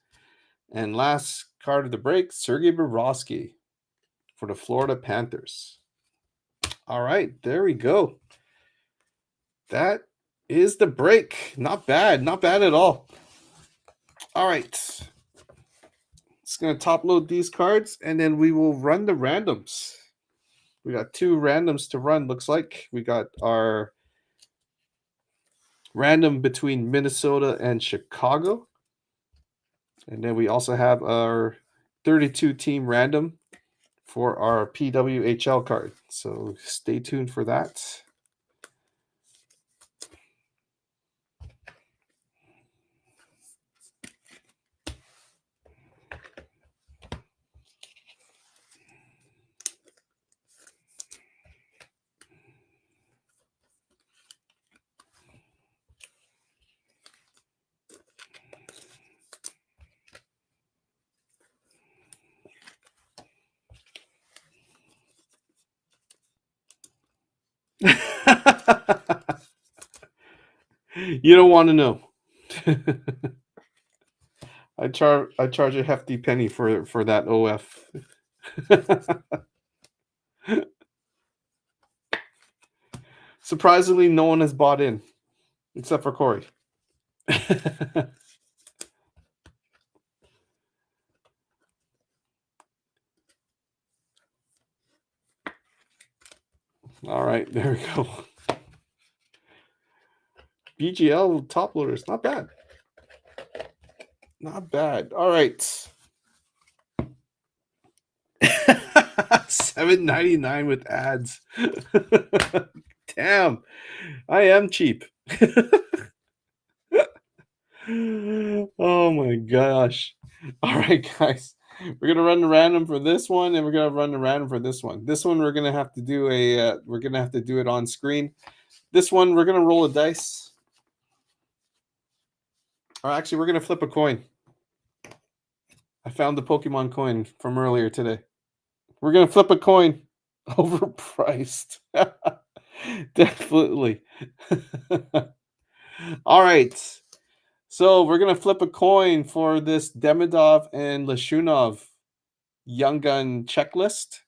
And last card of the break, Sergei Bobrovsky for the Florida Panthers. All right, there we go. That is the break. Not bad. Not bad at all. All right. Just going to top load these cards, and then we will run the randoms. We got 2 randoms to run, looks like. We got our random between Minnesota and Chicago. And then we also have our 32-team random for our PWHL card. So stay tuned for that. You don't want to know. I charge a hefty penny for that OF. Surprisingly, no one has bought in except for Corey. All right, there we go. BGL top loaders, not bad. Not bad. All right. $7.99 with ads. Damn, I am cheap. Oh my gosh. All right, guys. We're gonna run the random for this one, and we're gonna run the random for this one. This one we're gonna have to do it on screen. This one we're gonna roll a dice. Or actually, we're gonna flip a coin. I found the Pokemon coin from earlier today. We're gonna flip a coin. Overpriced. Definitely. All right. So we're gonna flip a coin for this Demidov and Lashunov Young Gun checklist.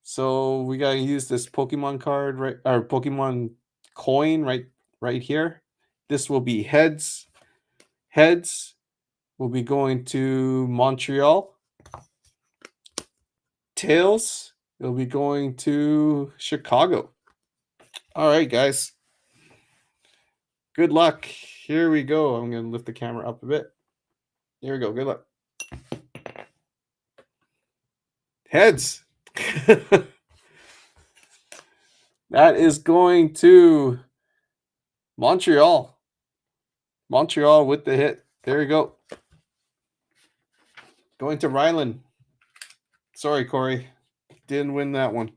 So we gotta use this Pokemon card or Pokemon coin right here. This will be heads. Heads will be going to Montreal. Tails will be going to Chicago. All right, guys. Good luck. Here we go. I'm going to lift the camera up a bit. Here we go. Good luck. Heads. That is going to Montreal. Montreal with the hit. There you go. Going to Ryland. Sorry, Corey. Didn't win that one.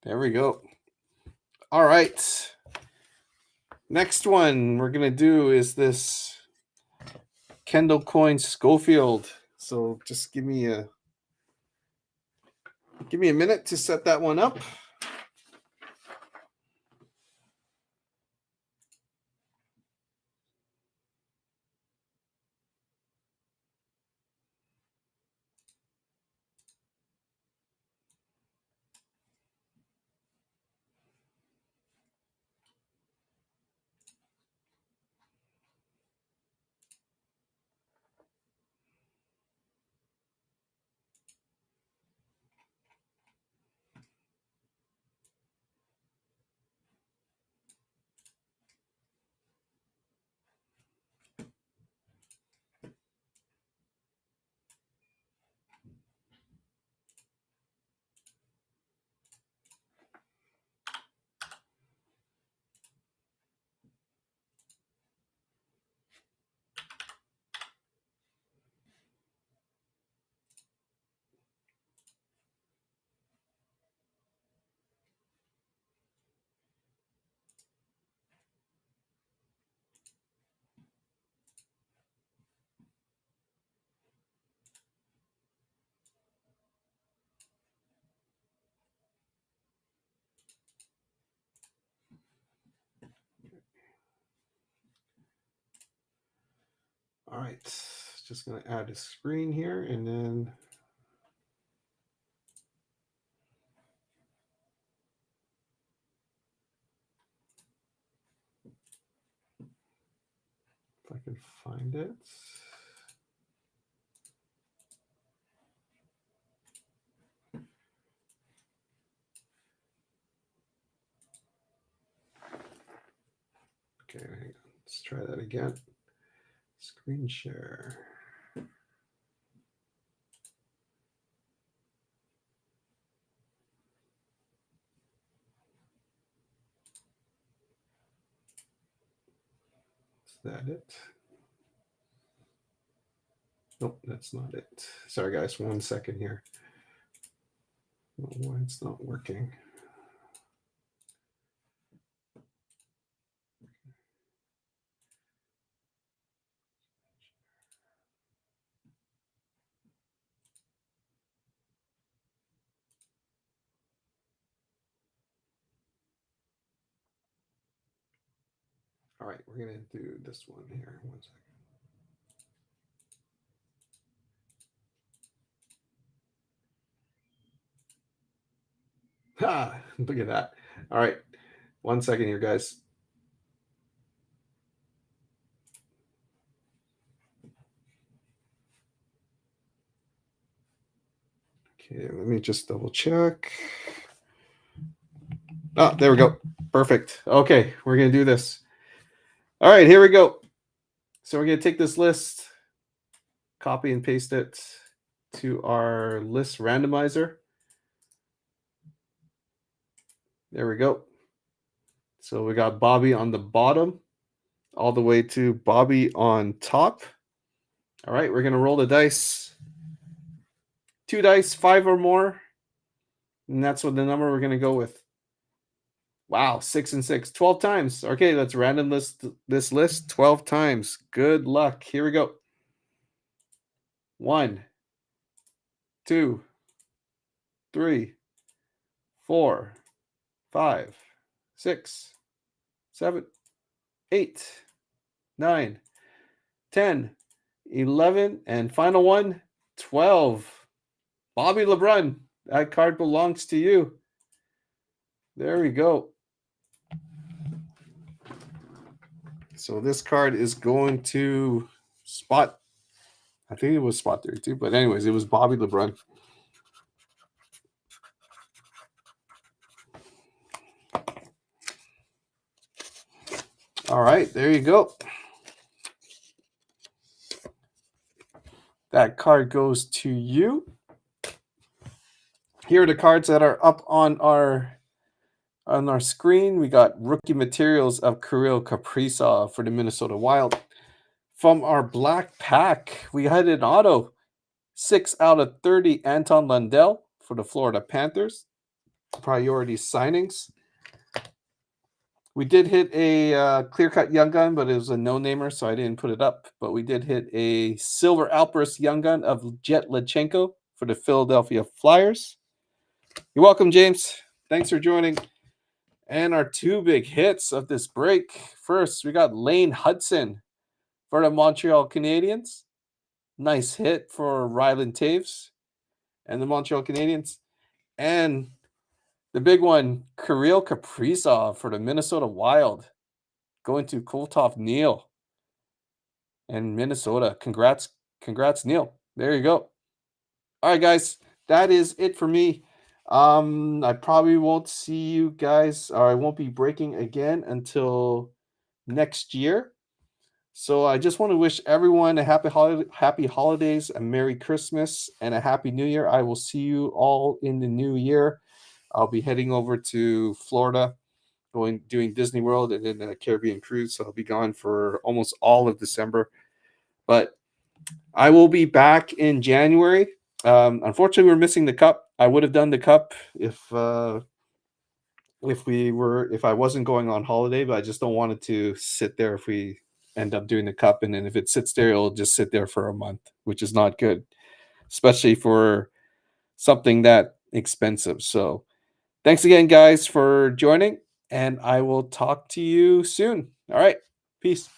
There we go. All right. Next one we're going to do is this Kendall Coin Schofield. So just give me a minute to set that one up. All right, just going to add a screen here and then if I can find it. Okay, hang on. Let's try that again. Screen share. Is that it? Nope, that's not it. Sorry, guys. 1 second here. I don't know why it's not working. All right, we're going to do this one here. 1 second. Ha! Look at that. All right. 1 second here, guys. Okay, let me just double check. Oh, there we go. Perfect. Okay, we're going to do this. All right, here we go. So we're going to take this list, copy and paste it to our list randomizer. There we go. So we got Bobby on the bottom all the way to Bobby on top. All right, we're going to roll the dice. 2 dice, 5 or more. And that's what the number we're going to go with. Wow, 6 and 6, 12 times. Okay, let's random list this list 12 times. Good luck. Here we go. 1, 2, 3, 4, 5, 6, 7, 8, 9, 10, 11, and final one, 12. Bobby LeBrun, that card belongs to you. There we go. So this card is going to Spot. I think it was Spot 32, but anyways, it was Bobby LeBrun. All right, there you go. That card goes to you. Here are the cards that are up on our screen. We got rookie materials of Kirill Kaprizov for the Minnesota Wild. From our black pack, we had an auto 6 out of 30 Anton Lundell for the Florida Panthers. Priority signings. We did hit a clear-cut Young Gun, but it was a no-namer, so I didn't put it up. But we did hit a silver outburst Young Gun of Jet Lechenko for the Philadelphia Flyers. You're welcome, James. Thanks for joining. And our two big hits of this break. First, we got Lane Hudson for the Montreal Canadiens. Nice hit for Ryland Taves and the Montreal Canadiens. And the big one, Kirill Kaprizov for the Minnesota Wild. Going to Kultov Neal and Minnesota. Congrats, Neil. There you go. All right, guys. That is it for me. I probably won't see you guys, or I won't be breaking again until next year. So I just want to wish everyone a happy holidays, a Merry Christmas, and a Happy New Year. I will see you all in the new year. I'll be heading over to Florida, doing Disney World and then a Caribbean cruise. So I'll be gone for almost all of December. But I will be back in January. Unfortunately, we're missing the cup. I would have done the cup if I wasn't going on holiday, but I just don't want it to sit there if we end up doing the cup. And then if it sits there, it'll just sit there for a month, which is not good, especially for something that expensive. So thanks again, guys, for joining, and I will talk to you soon. All right. Peace.